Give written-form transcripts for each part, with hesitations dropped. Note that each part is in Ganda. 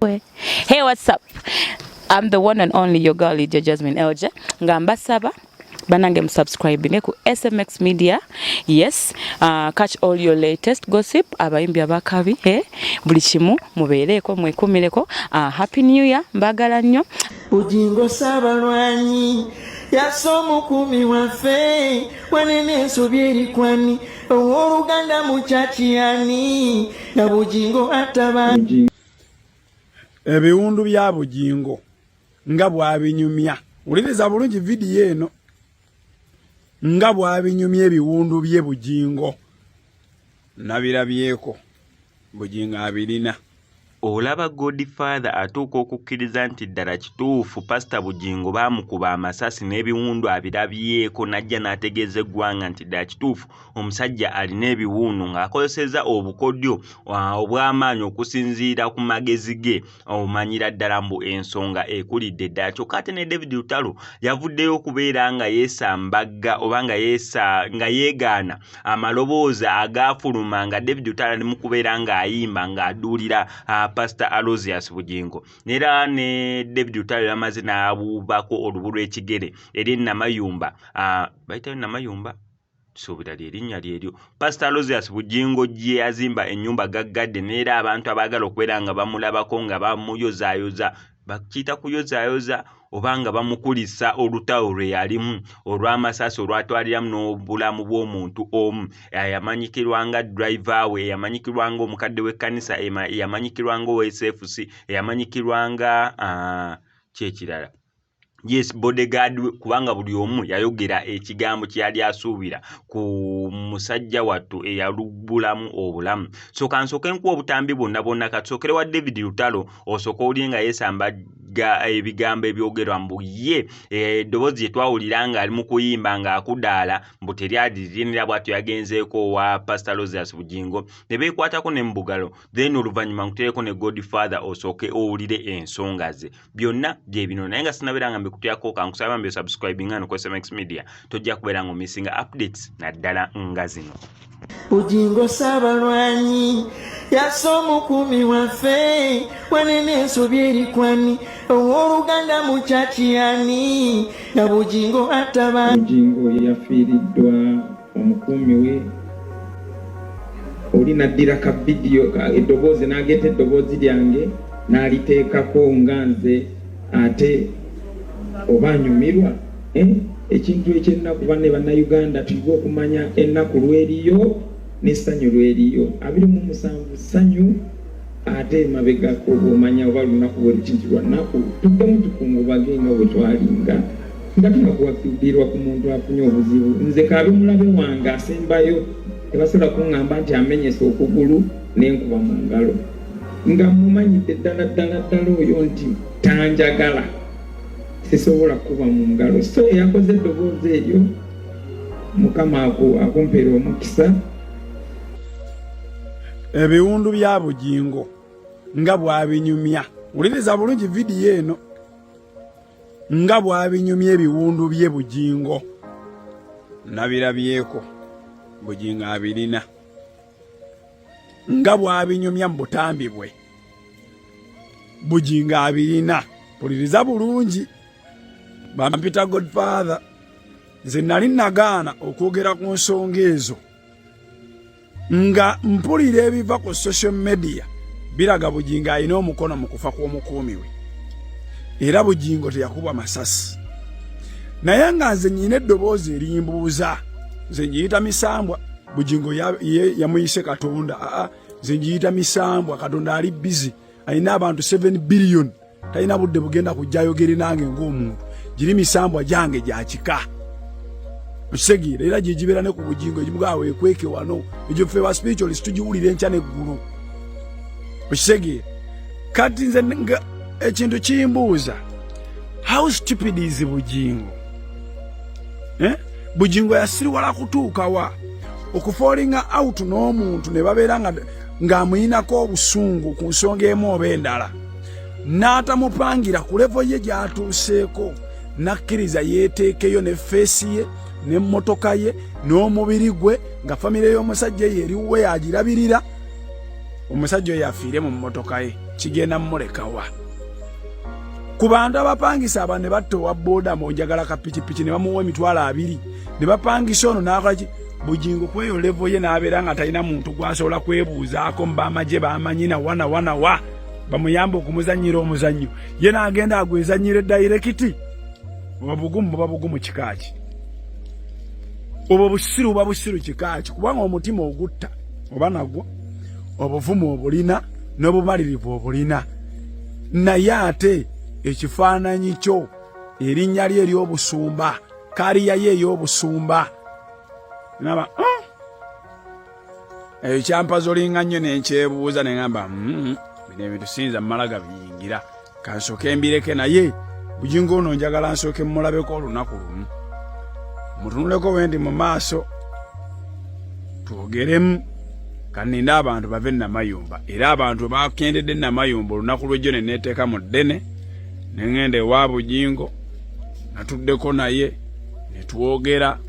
boy. Hey, what's up? I'm the one and only your girl, Lydia Jasmine Elje. Ngamba saba. Banange subscribing ku SMX Media. Yes, catch all your latest gossip abayimbi abakabi buli kimu mubeereko mwekumireko. Happy New Year mbagala nnyo. Bujingo sabalwanyi yasomo kumi wafe wanene sobyeri kwani Uganda muchachiani na Bujingo ataba Ebiwundu bya Bujingo nga bwabinyumya uliriza bulungi video eno nga bwabinyumya ebiwundu bye Bujingo nabirabyeko Bujingo abirina. Olaba Godfather atuuka okukkiriza nti ddala kituufu Pastor Bujingo baamukuba amasasi n'ebiwundu abirabyeko najja n'ategeeza eggwanga nti ddala kituufu omusajja alina ebiwundu ng'akozesezza obukodyo obw'amaanyi okusinziira ku magezi ge omanyira ddala mbu ensonga ekulidde ddala. Kyokka ate ne David Lutalo yavuddeyo okubeera nga yeesambagga oba nga yeegaana amaloboozi agaafuluma nga David Lutalo ali mu kubeera ng'ayimba ng'aduulira Pastor Aloysius Bujingo. Nera ne David Lutalo yamaze n'abuubako olubu lw'ekigere eri Namayumba. Bayitayo Namayumba? Sobira lyerinnya lyeryo. Pastor Aloysius Bujingo gye yazimba ennyumba gaggadde nera abantu abaagala okubeera nga bamulabako nga bamuyozaayoza. Bakiyita kuyozaayoza obanga bamukulisa olutalo lwe yalimu olw'amasasi olwatwaliramu n'obulamu bw'omuntu omu. Yamanyikirwanga driver we, yamanyikirwanga omukadde w'ekkanisa, yamanyikirwanga OSFC, yamanyikirwanga kyekirala. Yes, bodyguard kubanga buli omu yayogera ekigambo kye yali asuubira ku musajja wattu eyalubulamu obulamu. So kansooke nkuwa obutambi bonna kasookere wa David Lutalo osooka oli nga yeesambagga ebigambo ebyogerwa mbu ye eddoboozi lye twawulira nga ali mu kuyimba ng'akudaala mbu teryalirinira bw'atyo yagenzeeko wa Pastor Aloysius Bujingo ne beekwatako ne mbugalo then oluvannyuma nkuteereko ne Godfather osooke owulire ensonga ze. Byonna bye bino naye nga sinabeera nga kutyako kankusaba mbe subscribing ano ku SMX Media tojja kubeera nga omisinga updates naddala nga zino. Bujingo sabalwanyi yasomo kumi wafe wanene sobyeri kwani Uganda muchachiani na Bujingo ataba. Bujingo yafiiriddwa omukumi we oli naddira ka video eddoboozi n'ageta eddoboozi lyange n'aliteekako nga nze ate obanyumirwa ekintu ekyennaku banne bannayuganda tuyiga okumanya ennaku lweriyo n'essanyu lweriyo 27 ssanyu ate emabegako bw'omanya oba lunaku bwe lukintu lwa nnaku tuddemu tukungubage nga bwe twalinga nga tunakuwakirirwa ku muntu afunye obuzibu. Nze kaabe mulabe wange asembayo tebasobola kuŋŋamba nti amenyesa okugulu n'enkuba mu ngalo nga mumanyidde ddala oyo nti tanjagala sisobola kuba mu ngalo. So yakoze eddoboozi eryo Mukama akumpeera omukisa. Ebiwundu bya Bujingo nga bwabinyumya uliriza bulungi video eno nga bwabinyumya ebiwundu bye Bujingo nabirabyeko Bujingo abirina nga bwabinyumya mu butambi bwe Bujingo abirina. Puliriza bulungi bampita Godfather nze nali nagaana okwogera ku nsonga ezo nga mpulira ebiva ku social media biraga Bujingo alina omukono mu kufa kw'omukuumi we era Bujingo teyakubwa masasi naye nga nze nnyina eddoboozi erimbuuza nze njiyita misambwa. Bujingo yamuyise Katonda nze njiyita misambwa. Katonda ali busy alina abantu 7 billion talina budde bugenda kujjayogere nange ng'omuntu giri misambwa gyange gyakika musegira era gyegibeera ne ku Bujingo egimugawe ekweke wano egyo ffe ba spiritualist tugiwulira enkya n'eggulu musegira. Kati nze ekintu kimbuuza how stupid is Bujingo? Bujingo yasiriwala kutuuka wa okufallinga out n'omuntu ne babeera ng'amuyinako obusungu ku nsonga emu oba endala n'atamupangira ku levo ye gy'atuuseeko nakkiriza yeeteekeyo ne feesi ye n'emmotoka ye n'omubiri gwe nga famire y'omusajja ye eriwe yagirabirira omusajja oyo afiire mu mmotoka ye kigenda mmulekawa ku bantu abapangisa aba ne battowa boda monjagala ka pikipiki ne bamuwa emitwalo 2 ne bapangisa ono n'akolaki Bujingo kweyo level ye n'abeera nga talina muntu gwasobola kwebuuzaako mbamaje bamanyina wana bamuyamba okumuzannyira omuzannyo ye n'agenda agwezannyira edayirekiti obugumu kikaaki obo busiru kikaaki kubanga omutima ogutta oba nagwo obuvumu obulina n'obumalirivu obulina naye ate ekifaananyi kyo erinnya lye ery'obusumba kaliya ye ey'obusumba naba eyo kyampaza olinga nnyo nenkyebuuza ne ngamba bino ebintu siyinza mmalaga biyingira kansooke embireke naye Bujingo ono njagala nsooke mmulabeko olunaku lumu mutunuleko wendi mu maaso twogeremu kaninde abantu bave Namayumba era abantu bakendedde Namayumba olunaku lw'ejjo ne neeteeka mu ddene ne ŋŋenda ewa Bujingo natuddeko naye ne twogera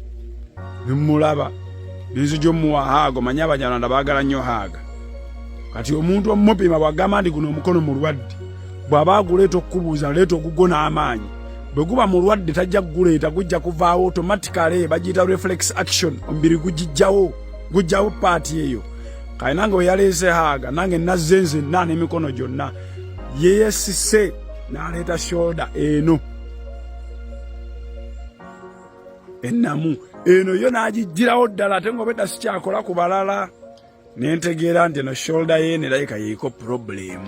ne mmulaba n'enzija omuwa haago manyi Abanyarwanda baagala nnyo haaga kati omuntu omupima bw'agamba nti guno omukono mulwadde bw'aba aguleeta okukubuuza leeta ogugona amaanyi bwe guba mulwadde tajja kuguleeta gujja kuvaawo automatically bagiyita reflex action omubiri gujjawo paati eyo kale nange we yaleese haaga nange nazze nzenna n'emikono gyonna yeeyesise n'aleeta shoulder eno ennamu eno yo n'agijjirawo ddala ate ng'obedda sikyakola ku balala nentegeera nti eno shoulder ye nerayika yeeko problem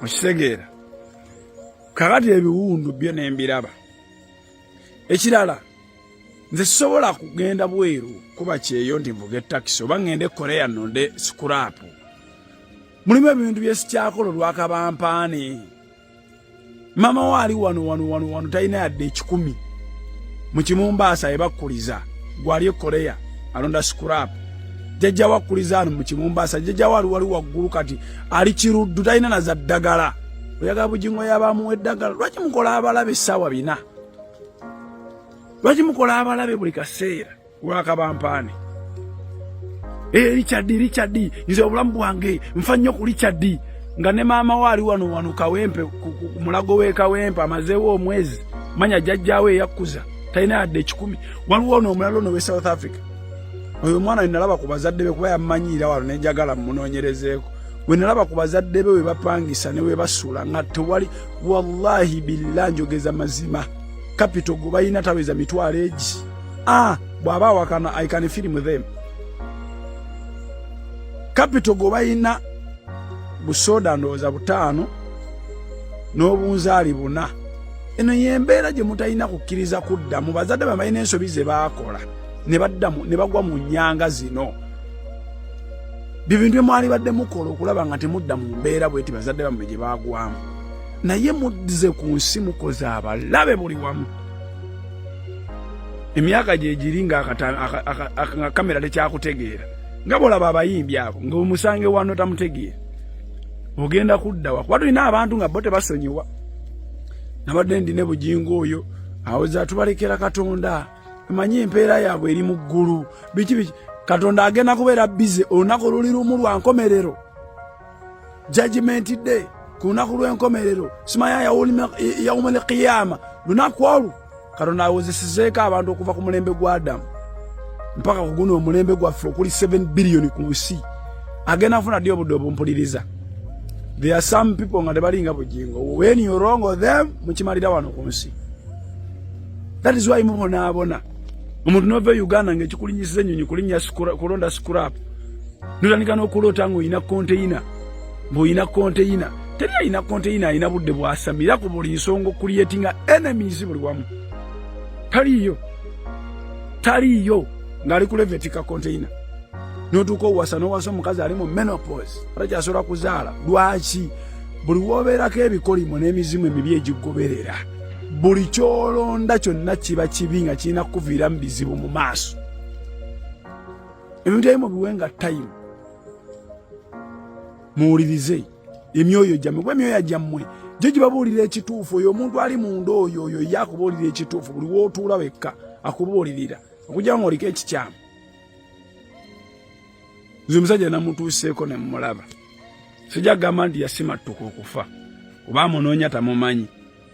okitegeera kakati ebiwundu byo nembiraba ekirala nze sisobola kugenda bweru kuba kyeyo nti nvuga etakisi oba ŋŋende Korea nonde scrap mulimu ebintu byesikyakola olwakabampaane mama waali wano talina yadde 10 mu Kimumbaasa ebakkuliza gwali Korea alonda scrap jjajja wakkuliza ano mu Kimumbaasa jjajja wali waggulu kati ali kiruddu talina na za ddagala oyaga Bujingo yabamuwa eddagala lwaki mukola abalabe essaawa 4 lwaki mukola abalabe buli kaseera lwakabampaane Richard nze obulamu bwange nfa nnyo ku Richard nga ne maama waali wano Kawempe ku mulago w'e Kawempe amazeewo omwezi manya jjajjaawe eyakkuza talina yadde 10 waliwo n'omulala ono w'e South Africa oyo omwana we nalaba ku bazadde be kuba yammanyiira wano nenjagala mmunoonyerezeeko we nalaba ku bazadde be we bapangisa ne we basuula nga tewali wallahi billahi njogeza mazima capital gwe balina taweza mitwalo egi bw'aba awakana I can film them capital gwe balina busoda ndowooza 5 n'obunzaali 4 eno yembeera gye mutalina kukkiriza kuddamu bazadde bamalina ensobi ze baakola ne bagwa mu nnyanga zino bibintu bye mwali badde mukola okulaba nga temudda mu mbeera bweti bazadde bammwe gye baagwamu naye muddize ku nsi mukoze abalabe buli wamu emyaka gye giri nga kamera tekyakutegeera nga bolaba abayimbi abo nga omusange wano tamutegeera ogenda kuddawa kuba tulina abantu nga bo tebasonyiwa nabadde ndi ne Bujingo oyo awoza tubalekera Katonda manyi empeera yaabwe eri mu ggulu biki Katonda agenda kubeera bize olunaku luli lumu lwa nkomerero judgment day ku lunaku lw'enkomerero simanya yawumul qiyama lunaku olwo Katonda awozesizeeko abantu okuva ku mulembe gwa Adamu mpaka ku guno omulembe gwaffe okuli 7 billion ku nsi agenda kufuna ddi obudde obumpuliriza. There are some people nga tebalinga Bujingo. When you wrong with them mukimalira wano ku nsi. That is why mubona omuntu nove Uganda ngekikulinyisiza ennyonyi kulinya kulonda scrap notandika n'okulota ng'oyina container ng'oyina container teri ayina container ayina budde bwasamira ku buli nsonga creating enemies buli wamu taliyo ng'ali ku levetika container n'otuuka owasa n'owasa omukazi ali mu menopause atakyasobola kuzaala lwaki buli wobeerako ebikolimo n'emizimu emibi egigoberera buli kyolonda kyonna kiba kibi nga kirina kukuviiramu bizibu mu maaso. Ebintu ebimu biwenga time muwulirize emyoyo gyammwe kuba emyoyo gyammwe gyo gibabuulira ekituufu. Oyo omuntu ali munda oyo yakubuulira ekituufu buli wootuula wekka akubuulirira okujja nga oliko ekikyamu. Nze omusajja namutuuseeko ne mmulaba sijja gamba nti yasima tuko okufa kuba munoonya tamumanyi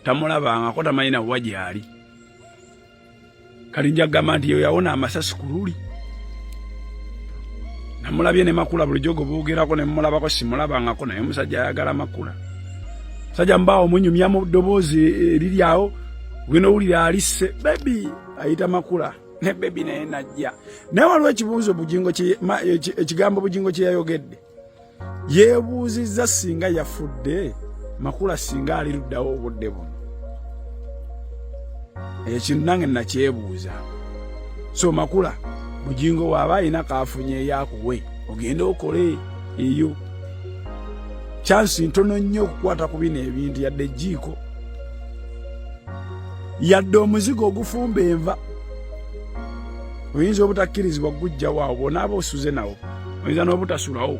tamulabangako tamanyi na wajali kali njja gamba nti yawona amasasi ku luli namulabye ne makula bulijjo boogerako ne mulabako simulabangako naye musajja ayagala makula sajja mbaawo munyumya mu ddoboozi liryawo gwe nowulira alisse bebi ayita makula ne bebi naye najja naye waliwo ekibuuzo ekigambo Bujingo kye yayogedde yeebuuzizza singa yafudde makula singa ali luddawo obudde buno ekintu nange nakyebuuza so makula Bujingo waaba alina kaafunye yakuwe ogende okole eyo chansi ntono nnyo okukwata ku bino ebintu yadde ejjiiko yadde omuzigo ogufumba enva oyinza obutakkirizibwa gujja waawo bonaaba osuze nawo oyinza n'obutasulawo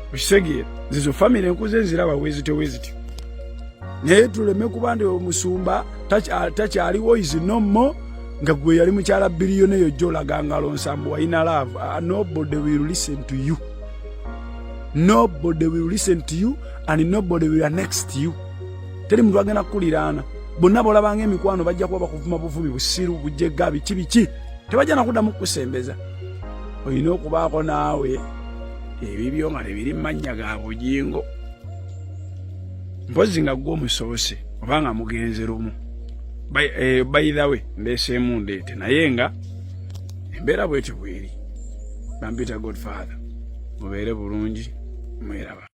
okisegeera zizo famire enkuze nziraba wezityo naye tuleme kuba ndi omusumba takyaliwo izinomo nga gwe yali mukyala biliyoni eyo gy'olaga ngalo nsambu walina love. Nobody will listen to you. Nobody will listen to you and nobody will next to you. Teri muntu agenda kuliraana. Bonna bolabanga emikwano bajja kuba bakuvuma buvubi busiru bujjega biki tebajja nakuddamu kusembeza. Oyina okubaako naawe ebibyo nga tebiri mannya ga Bujingo mpozi nga gwe omusoose obanga mugenze lumu by the way ndeseemu ndeete naye nga embeera bwetyo bweri Bitabudde Godfather mubeere bulungi mweraba.